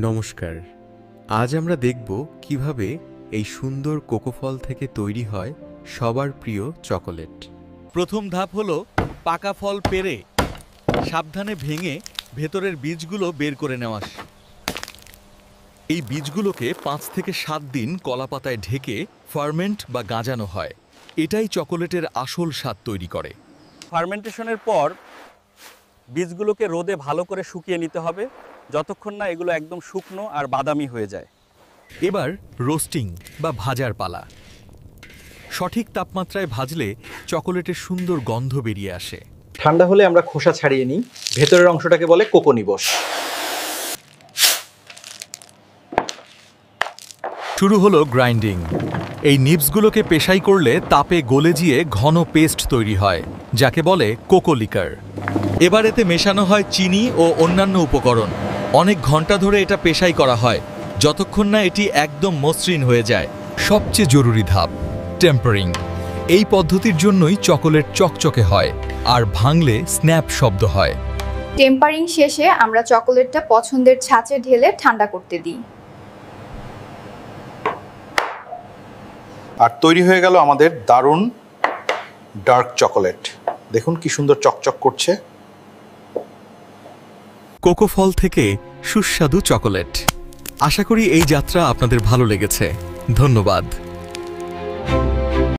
নমস্কার। আজ আমরা দেখব কিভাবে এই সুন্দর কোকো ফল থেকে তৈরি হয় সবার প্রিয় চকোলেট। প্রথম ধাপ হলো পাকা ফল পেড়ে সাবধানে ভেঙে ভেতরের বীজগুলো বের করে নেওয়া। এই বীজগুলোকে 5 থেকে 7 দিন কলাপাতায় ঢেকে ফার্মেন্ট বা গাঁজানো হয়। এটাই চকোলেটের আসল স্বাদ তৈরি করে। ফার্মেন্টেশনের পর বীজগুলোকে রোদে ভালো করে শুকিয়ে নিতে হবে, যতক্ষণ না এগুলো একদম শুকনো আর বাদামি হয়ে যায়। এবার রোস্টিং বা ভাজার পালা। সঠিক তাপমাত্রায় ভাজলে চকোলেটের সুন্দর গন্ধ বেরিয়ে আসে। ঠান্ডা হলে আমরা খোসা ছাড়িয়ে নিই, ভেতরের অংশটাকে বলে কোকো নিবস। শুরু হলো গ্রাইন্ডিং। এই নিবসগুলোকে পেশাই করলে তাপে গলে গিয়ে ঘন পেস্ট তৈরি হয়, যাকে বলে কোকো লিকার। এবার এতে মেশানো হয় চিনি ও অন্যান্য উপকরণ। অনেক ঘন্টা ধরে এটা পেশাই করা হয়, যতক্ষণ না এটি একদম মসৃণ হয়ে যায়। সবচেয়ে জরুরি ধাপ টেম্পারিং। এই পদ্ধতির জন্যই চকোলেট চকচকে হয় আর ভাঙলে স্ন্যাপ শব্দ হয়। টেম্পারিং শেষে আমরা চকোলেটটা পছন্দের ছাঁচে ঢেলে ঠান্ডা করতে দিই। আর তৈরি হয়ে গেল আমাদের দারুণ ডার্ক চকোলেট। দেখুন কি সুন্দর চকচক করছে। কোকো ফল থেকে সুস্বাদু চকোলেট। আশা করি এই যাত্রা আপনাদের ভালো লেগেছে। ধন্যবাদ।